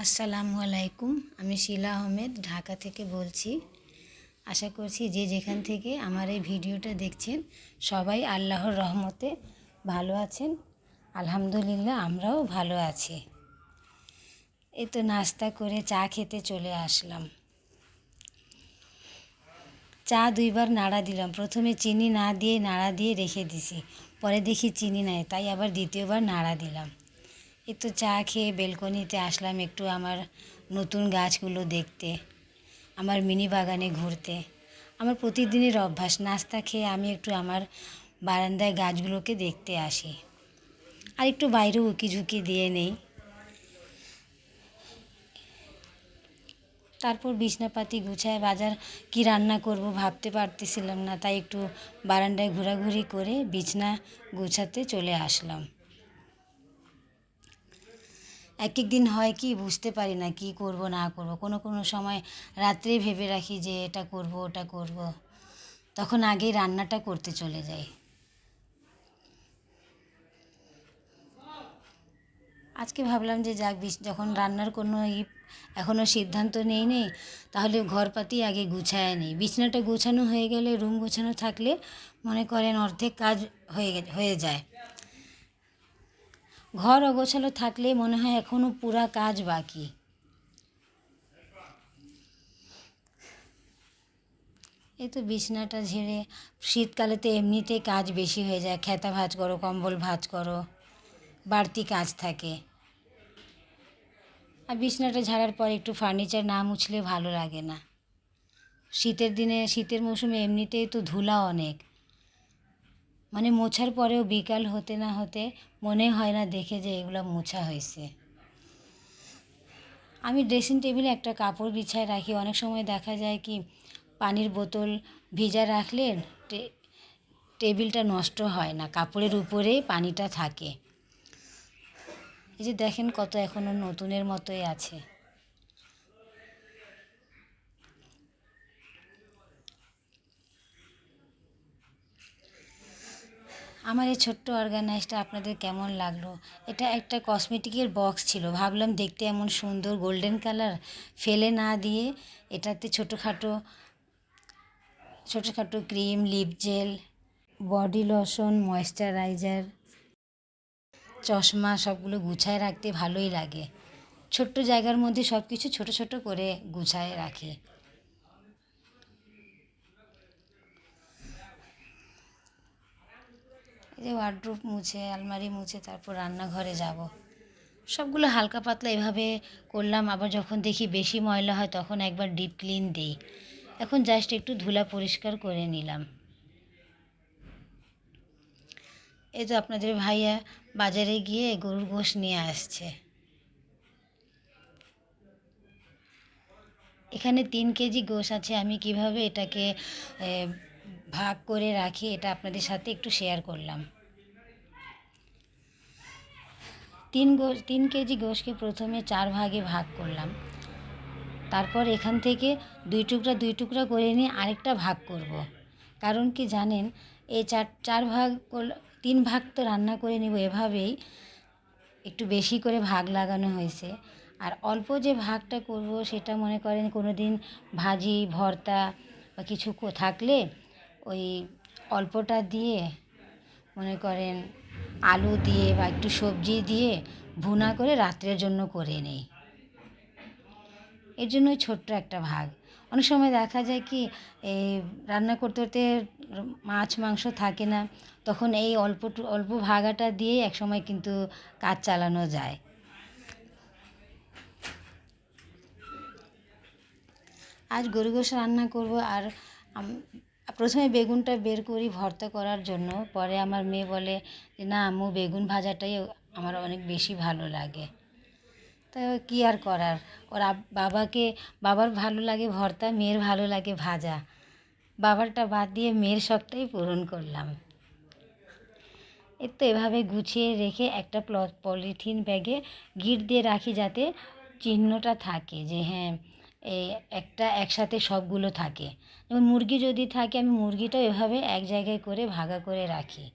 আসসালামু আলাইকুম। আমি শিলা আহমেদ ঢাকা থেকে বলছি। আশা করছি যে যেখান থেকে আমার এই ভিডিওটা দেখছেন সবাই আল্লাহর রহমতে ভালো আছেন। আলহামদুলিল্লাহ আমরাও ভালো আছি। এই তো নাস্তা করে চা খেতে চলে আসলাম। চা দুইবার নাড়া দিলাম, প্রথমে চিনি না দিয়ে নাড়া দিয়ে রেখে দিছি, পরে দেখি চিনি নাই, তাই আবার দ্বিতীয়বার নাড়া দিলাম। এই তো চা খেয়ে বেলকনিতে আসলাম একটু আমার নতুন গাছগুলো দেখতে, আমার মিনি বাগানে ঘুরতে। আমার প্রতিদিনের অভ্যাস, নাস্তা খেয়ে আমি একটু আমার বারান্দায় গাছগুলোকে দেখতে আসি আর একটু বাইরেও উকি ঝুঁকি দিয়ে নেই। তারপর বিছনাপাতি গুছায় বাজার কি রান্না করব ভাবতে পারতেছিলাম না, তাই একটু বারান্দায় ঘোরাঘুরি করে বিছনা গুছাতে চলে আসলাম। এক এক দিন হয় কি বুঝতে পারি না কি করব না করব, কোনো সময় রাত্রে ভেবে রাখি যে এটা করব ওটা করব, তখন আগেই রান্নাটা করতে চলে যাই। আজকে ভাবলাম যে যাক, যখন রান্নার কোনো এখনও সিদ্ধান্ত নেই, তাহলে ঘরপাতি আগে গুছায় নেই। বিছনাটা গুছানো হয়ে গেলে, রুম গোছানো থাকলে মনে করেন অর্ধেক কাজ হয়ে যায়। ঘর অগোছালো থাকলে মনে হয় এখনও পুরা কাজ বাকি। এই তো বিছনাটা ঝেড়ে, শীতকালে তো এমনিতেই কাজ বেশি হয়ে যায়, খেতা ভাঁজ করো, কম্বল ভাঁজ করো, বাড়তি কাজ থাকে। আর বিছনাটা ঝাড়ার পর একটু ফার্নিচার না মুছলে ভালো লাগে না। শীতের দিনে, শীতের মৌসুমে এমনিতেই তো ধুলা অনেক, মানে মোছার পরেও বিকাল হতে না হতে মনে হয় না দেখে যে এগুলো মোছা হয়েছে। আমি ড্রেসিং টেবিলে একটা কাপড় বিছায় রাখি। অনেক সময় দেখা যায় কি পানির বোতল ভিজা রাখলে টেবিলটা নষ্ট হয় না, কাপড়ের উপরেই পানিটা থাকে। এই যে দেখেন কত এখনও নতুনের মতোই আছে। আমার এই ছোট্ট অর্গানাইজটা আপনাদের কেমন লাগলো? এটা একটা কসমেটিকের বক্স ছিল, ভাবলাম দেখতে এমন সুন্দর গোল্ডেন কালার, ফেলে না দিয়ে এটাতে ছোটোখাটো cream, lip gel, body lotion, moisturiser, চশমা সবগুলো গুছায় রাখতে ভালোই লাগে। ছোট্ট জায়গার মধ্যে সব কিছু ছোটো ছোটো করে গুছায় রাখি। এই যে ওয়ার্ড্রোব মুছে, আলমারি মুছে তারপর রান্নাঘরে যাব, সবগুলো হালকা পাতলা এভাবে করলাম। আবার যখন দেখি বেশি ময়লা হয় তখন একবার ডিপ ক্লিন দিই। এখন জাস্ট একটু ধুলা পরিষ্কার করে নিলাম। এই তো আপনাদের ভাইয়া বাজারে গিয়ে গরুর গোশ নিয়ে আসছে। এখানে 3 কেজি গোশ আছে। আমি কিভাবে এটাকে ভাগ করে রাখি এটা আপনাদের সাথে একটু শেয়ার করলাম। 3 কেজি গোশকে প্রথমে 4 ভাগে ভাগ করলাম। তারপর এখান থেকে 2 টুকরা করে নিয়ে আরেকটা ভাগ করব। কারণ কি জানেন, এই চার ভাগ 3 ভাগ তো রান্না করে নেব, এভাবেই একটু বেশি করে ভাগ লাগানো হয়েছে। আর অল্প যে ভাগটা করব সেটা মনে করেন কোনো দিন ভাজি, ভর্তা বা কিছু থাকলে ওই অল্পটা দিয়ে মনে করেন আলু দিয়ে বা একটু সবজি দিয়ে ভুনা করে রাত্রের জন্য করে নেই। এর জন্যই ছোট্ট একটা ভাগ। অনেক সময় দেখা যায় কি এই রান্না করতে করতে মাছ মাংস থাকে না, তখন এই অল্প ভাগাটা দিয়েই একসময় কিন্তু কাজ চালানো যায়। আজ গরু গোশ রান্না করব। আর প্রথমে বেগুনটা বের করি ভর্তা করার জন্য, পরে আমার মেয়ে বলে যে না আম্মু, বেগুন ভাজাটাই আমার অনেক বেশি ভালো লাগে। তা কী আর করার, বাবার ভালো লাগে ভর্তা, মেয়ের ভালো লাগে ভাজা। বাবারটা বাদ দিয়ে মেয়ের শখটাই পূরণ করলাম। তো এভাবে গুছিয়ে রেখে একটা পলিথিন ব্যাগে গিঁট দিয়ে রাখি, যাতে চিহ্নটা থাকে যে হ্যাঁ এই একটা একসাথে সবগুলো থাকে। যেমন মুরগি যদি থাকে, আমি মুরগিটাও এভাবে এক জায়গায় করে ভাগা করে রাখি।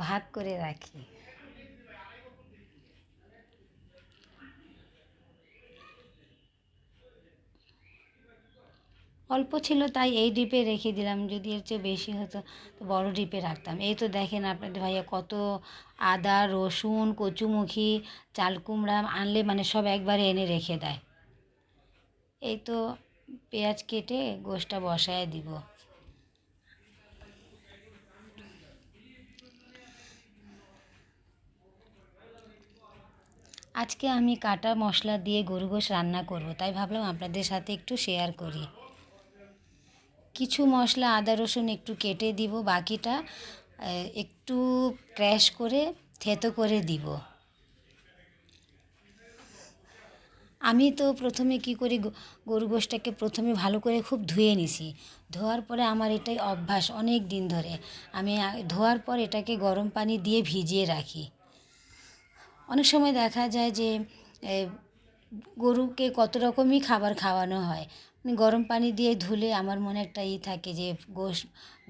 ভাগ করে রাখি। অল্প ছিল তাই এই ডিপে রেখে দিলাম, যদি এর চেয়ে বেশি হতো তো বড় ডিপে রাখতাম। এই তো দেখেন আপনাদের ভাইয়া কত আদা, রসুন, কচুমুখি, চাল কুমড়া আনলে মানে সব একবারে এনে রেখে দেয়। এই তো পেঁয়াজ কেটে গোশটা বসায় দিব। আজকে আমি কাটা মশলা দিয়ে গরু গোশ রান্না করব, তাই ভাবলাম আপনাদের সাথে একটু শেয়ার করি। কিছু মশলা আদা রসুন একটু কেটে দিব, বাকিটা একটু ক্র্যাশ করে থেতো করে দিব। আমি তো প্রথমে কি করি, গরু গোশটাকে প্রথমে ভালো করে খুব ধুয়ে নিছি। ধোয়ার পরে আমার এটাই অভ্যাস অনেক দিন ধরে। আমি ধোয়ার পর এটাকে গরম পানি দিয়ে ভিজিয়ে রাখি। অনেক সময় দেখা যায় যে এ, গরুকে কত রকমই খাবার খাওয়ানো হয়, গরম পানি দিয়ে ধুলে আমার মনে একটা থাকে যে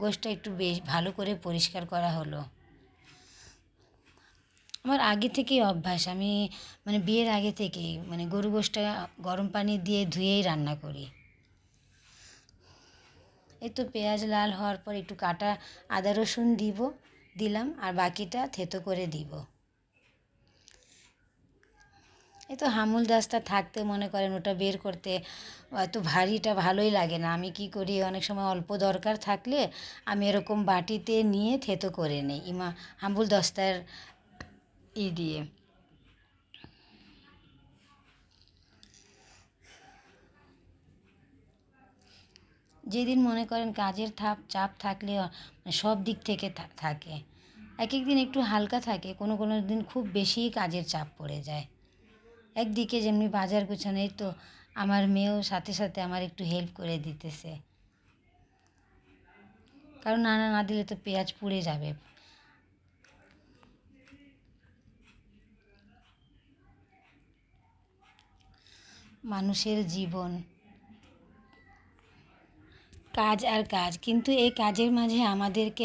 গোশটা একটু বেশ ভালো করে পরিষ্কার করা হলো। আমার আগে থেকেই অভ্যাস, আমি মানে বিয়ের আগে থেকেই মানে গরু গোশটা গরম পানি দিয়ে ধুয়েই রান্না করি। এই তো পেঁয়াজ লাল হওয়ার পর একটু কাটা আদা রসুন দিলাম, আর বাকিটা থেতো করে দিব। এই তো হামুল দাস্তা থাকতে মনে করেন ওটা বের করতে এত ভারীটা ভালোই লাগে না। আমি কি করি, অনেক সময় অল্প দরকার থাকলে আমি এরকম বাটিতে নিয়ে থেতো করে নিই হামুল দস্তার দিয়ে। যেদিন মনে করেন কাজের চাপ থাকলে সব দিক থেকে থাকে। এক এক দিন একটু হালকা থাকে, কোনো কোনো দিন খুব বেশি কাজের চাপ পড়ে যায়। একদিকে যেমনি বাজার গোছানো, এই তো আমার মেয়েও সাথে সাথে আমার একটু হেল্প করে দিতেছে, কারণ নানা না দিলে তো পেঁয়াজ পুড়ে যাবে। মানুষের জীবন কাজ আর কাজ, কিন্তু এই কাজের মাঝে আমাদেরকে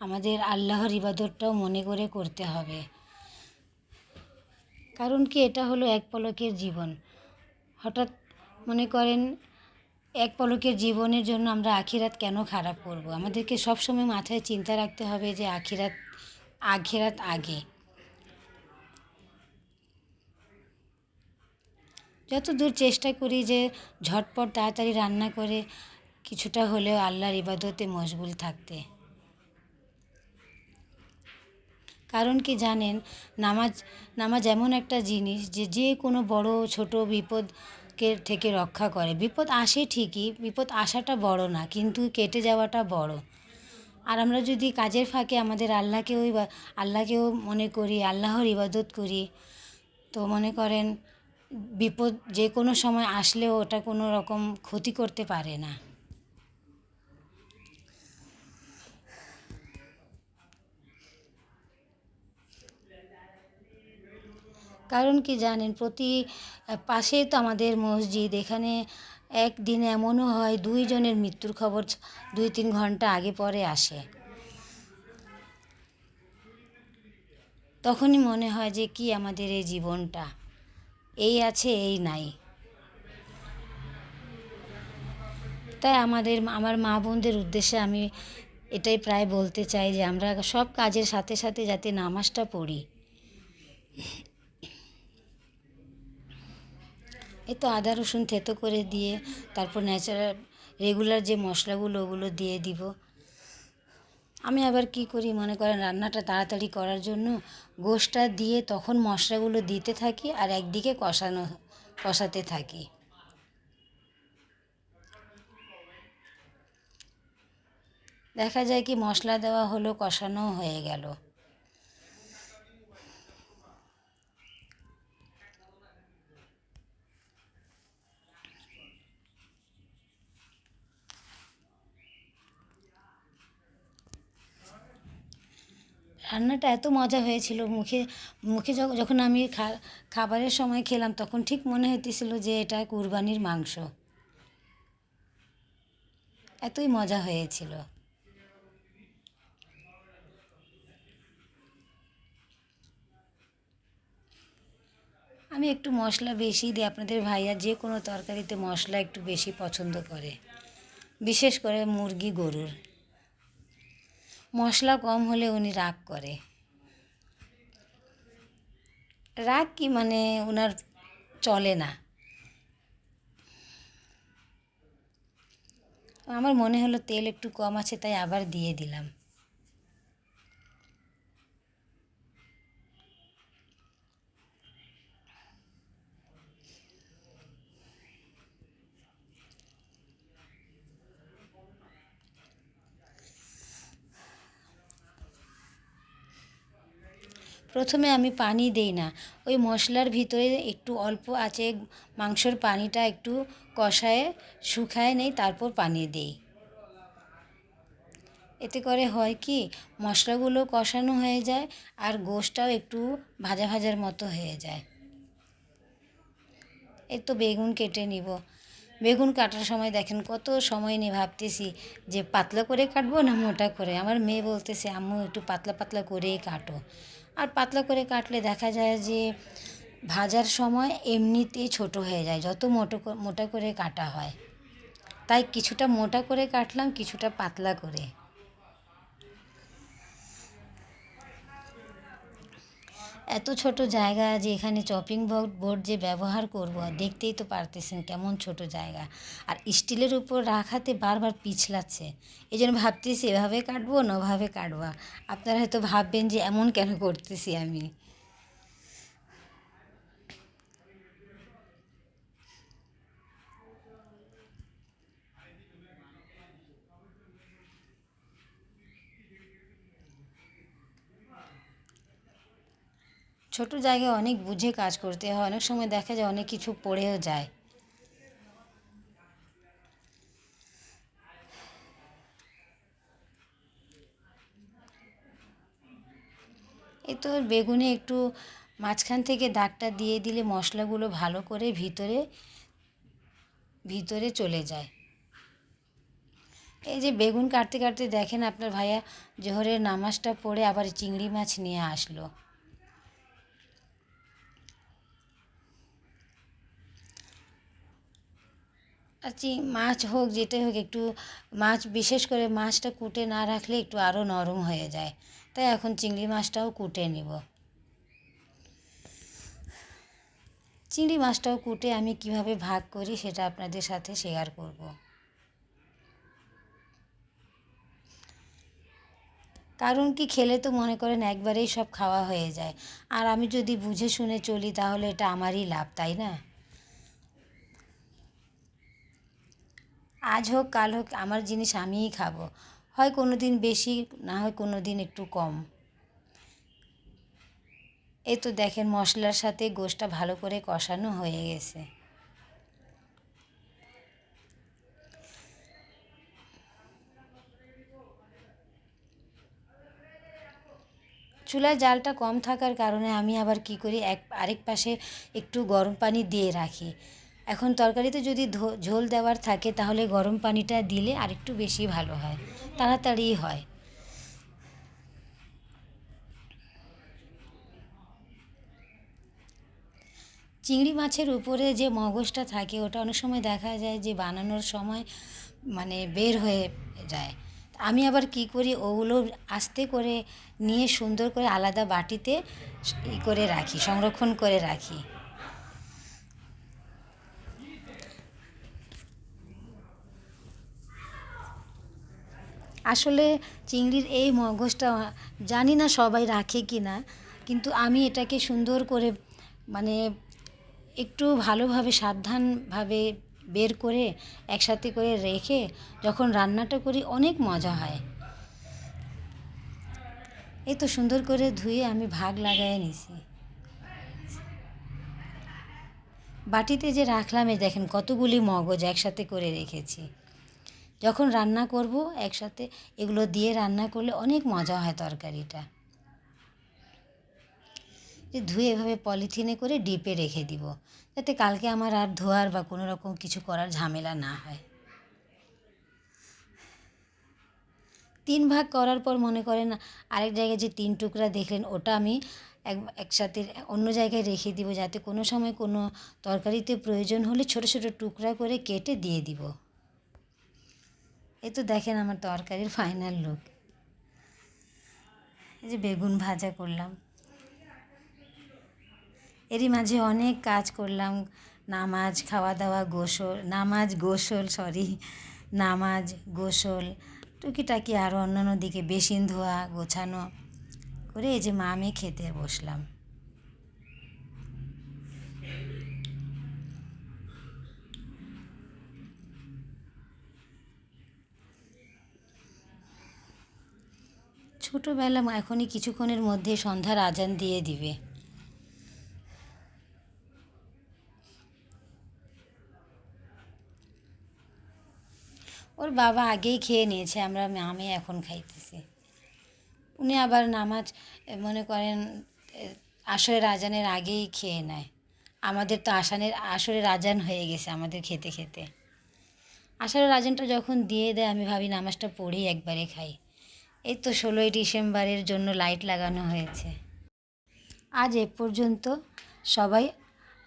আমাদের আল্লাহর ইবাদতটাও মনে করে করতে হবে। কারণ কি, এটা হলো এক পলকের জীবন। হঠাৎ মনে করেন এক পলকের জীবনের জন্য আমরা আখিরাত কেন খারাপ করব? আমাদেরকে সবসময় মাথায় চিন্তা রাখতে হবে যে আখিরাত আগে। যতদূর চেষ্টা করি যে ঝটপট তাড়াতাড়ি রান্না করে কিছুটা হলেও আল্লাহর ইবাদতে মশগুল থাকতে। কারণ কি জানেন, নামাজ নামাজ এমন একটা জিনিস যে যে কোনো বড় ছোট বিপদকে থেকে রক্ষা করে। বিপদ আসে ঠিকই, বিপদ আসাটা বড় না, কিন্তু কেটে যাওয়াটা বড়। আর আমরা যদি কাজের ফাঁকে আমাদের আল্লাহকেও মনে করি, আল্লাহর ইবাদত করি, তো মনে করেন বিপদ যে কোনো সময় আসলেও ওটা কোনো রকম ক্ষতি করতে পারে না। কারণ কি জানেন, পাশেই তো আমাদের মসজিদ। এখানে একদিনে এমনও হয় 2 জনের মৃত্যুর খবর 2-3 ঘন্টা আগে পরে আসে। তখনই মনে হয় যে কি আমাদের এই জীবনটা, এই আছে এই নাই। তাই আমার মা বোনদের উদ্দেশ্যে আমি এটাই প্রায় বলতে চাই যে আমরা সব কাজের সাথে সাথে যাতে নামাজটা পড়ি। এই তো আদা রসুন থেতো করে দিয়ে তারপর রেগুলার যে মশলাগুলো ওগুলো দিয়ে দিব। আমি আবার কি করি, মনে করেন রান্নাটা তাড়াতাড়ি করার জন্য গোশটা দিয়ে তখন মশলাগুলো দিতে থাকি আর একদিকে কষাতে থাকি। দেখা যায় কি মশলা দেওয়া হলো, কষানোও হয়ে গেল। রান্নাটা এত মজা হয়েছিল, মুখে মুখে যখন আমি খাবারের সময় খেলাম তখন ঠিক মনে হইতেছিল যে এটা কুরবানির মাংস, এতই মজা হয়েছিল। আমি একটু মশলা বেশি দিই, আপনাদের ভাইয়া যে কোনো তরকারিতে মশলা একটু বেশি পছন্দ করে, বিশেষ করে মুরগি গরুর। মশলা কম হলে উনি রাগ করে। রাগ কি মানে ওনার চলে না। আমার মনে হলো তেল একটু কম আছে, তাই আবার দিয়ে দিলাম। প্রথমে আমি পানি দেই না, ওই মশলার ভিতরে একটু অল্প আঁচে মাংসর পানিটা একটু কষায় শুকায় নেই, তারপর পানি দেই। এতে করে হয় কি, মশলাগুলো কষানো হয়ে যায় আর গোশটাও একটু ভাজা ভাজার মতো হয়ে যায়। এই তো বেগুন কেটে নিব। বেগুন কাটার সময় দেখেন কত সময় নিয়ে ভাবতেছি যে পাতলা করে কাটবো না মোটা করে। আমার মেয়ে বলতেছে আম্মু একটু পাতলা পাতলা করেই কাটো। আর পাতলা করে কাটলে দেখা যায় যে ভাজার সময় এমনিতেই ছোট হয়ে যায় যত মোটা করে কাটা হয়। তাই কিছুটা মোটা করে কাটলাম, কিছুটা পাতলা করে। এত ছোট জায়গা যে এখানে চপিং বোর্ড যে ব্যবহার করব, দেখতেই তো পারতেছেন কেমন ছোট জায়গা। আর স্টিলের উপর রাখাতে বারবার পিছলাচ্ছে। এই জন্য ভাবতেছি এভাবে কাটবো না ওভাবে কাটবো। আপনারা হয়তো ভাববেন যে এমন কেন করতেছি আমি। ছোট জায়গায় অনেক বুঝে কাজ করতে হয়, অনেক সময় দেখা যায় অনেক কিছু পড়েও যায়। এই তো বেগুনে একটু মাঝখান থেকে দাগটা দিয়ে দিলে মশলাগুলো ভালো করে ভিতরে ভিতরে চলে যায়। এই যে বেগুন কাটতে কাটতে দেখেন আপনার ভাইয়া জোহরের নামাজটা পড়ে আবার চিংড়ি মাছ নিয়ে আসলো। আর মাছ হোক যেটাই হোক, একটু মাছ বিশেষ করে মাছটা কুটে না রাখলে একটু আরও নরম হয়ে যায়। তাই এখন চিংড়ি মাছটাও কুটে নিব। চিংড়ি মাছটাও কুটে আমি কিভাবে ভাগ করি সেটা আপনাদের সাথে শেয়ার করব। কারণ কি, খেলে তো মনে করেন একবারেই সব খাওয়া হয়ে যায়। আর আমি যদি বুঝে শুনে চলি তাহলে এটা আমারই লাভ, তাই না? আজ হোক কাল হোক আমার জিনিস আমিই খাবো। হয় কোনো দিন বেশি, না হয় কোনো দিন একটু কম। এই তো দেখেন মশলার সাথে গোশটা ভালো করে কষানো হয়ে গেছে। চুলার জালটা কম থাকার কারণে আমি আবার কি করি, আরেক পাশে একটু গরম পানি দিয়ে রাখি। এখন তরকারিতে যদি ঝোল দেওয়ার থাকে তাহলে গরম পানিটা দিলে আরেকটু বেশি ভালো হয়, তাড়াতাড়ি হয়। চিংড়ি মাছের উপরে যে মগজটা থাকে ওটা অনেক সময় দেখা যায় যে বানানোর সময় মানে বের হয়ে যায়। আমি আবার কি করি, ওগুলো আস্তে করে নিয়ে সুন্দর করে আলাদা বাটিতে করে রাখি, সংরক্ষণ করে রাখি। আসলে চিংড়ির এই মগজটা জানি না সবাই রাখে কি না, কিন্তু আমি এটাকে সুন্দর করে মানে একটু ভালোভাবে সাবধানভাবে বের করে একসাথে করে রেখে যখন রান্নাটা করি অনেক মজা হয়। এই তো সুন্দর করে ধুয়ে আমি ভাগ লাগাই নিছি। বাটিতে যে রাখলাম এই দেখেন কতগুলি মগজ একসাথে করে রেখেছি। যখন রান্না করব একসাথে এগুলো দিয়ে রান্না করলে অনেক মজা হয় তরকারিটা। যে ধুয়ে এভাবে পলিথিনে করে ডিপে রেখে দিব, যাতে কালকে আমার আর ধোয়ার বা কোনো রকম কিছু করার ঝামেলা না হয়। 3 ভাগ করার পর মনে করেন আরেক জায়গায় যে 3 টুকরা দেখলেন ওটা আমি একসাথে অন্য জায়গায় রেখে দিব, যাতে কোনো সময় কোনো তরকারিতে প্রয়োজন হলে ছোটো ছোটো টুকরা করে কেটে দিয়ে দিব। এই তো দেখেন আমার তরকারির ফাইনাল লুক। এই যে বেগুন ভাজা করলাম, এরই মাঝে অনেক কাজ করলাম। নামাজ, খাওয়া দাওয়া, নামাজ, গোসল, টুকিটাকি আরও অন্যান্য দিকে বেসিন ধোয়া, গোছানো করে এই যে মা আমি খেতে বসলাম। ছোটোবেলা এখনই কিছুক্ষণের মধ্যে সন্ধ্যার আজান দিয়ে দিবে। ওর বাবা আগেই খেয়ে নিয়েছে, আমি এখন খাইতেছি। উনি আবার নামাজ মনে করেন আসরের আজানের আগেই খেয়ে নেয়। আমাদের তো আসরের আজান হয়ে গেছে আমাদের খেতে খেতে। আসরের আজানটা যখন দিয়ে দেয় আমি ভাবি নামাজটা পড়েই একবারে খাই। এই তো 16ই ডিসেম্বরের জন্য লাইট লাগানো হয়েছে। আজ এ পর্যন্ত। সবাই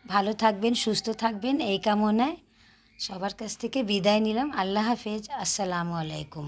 ভালো থাকবেন, সুস্থ থাকবেন এই কামনায় সবার কাছ থেকে বিদায় নিলাম। আল্লাহ হাফেজ। আসসালামু আলাইকুম।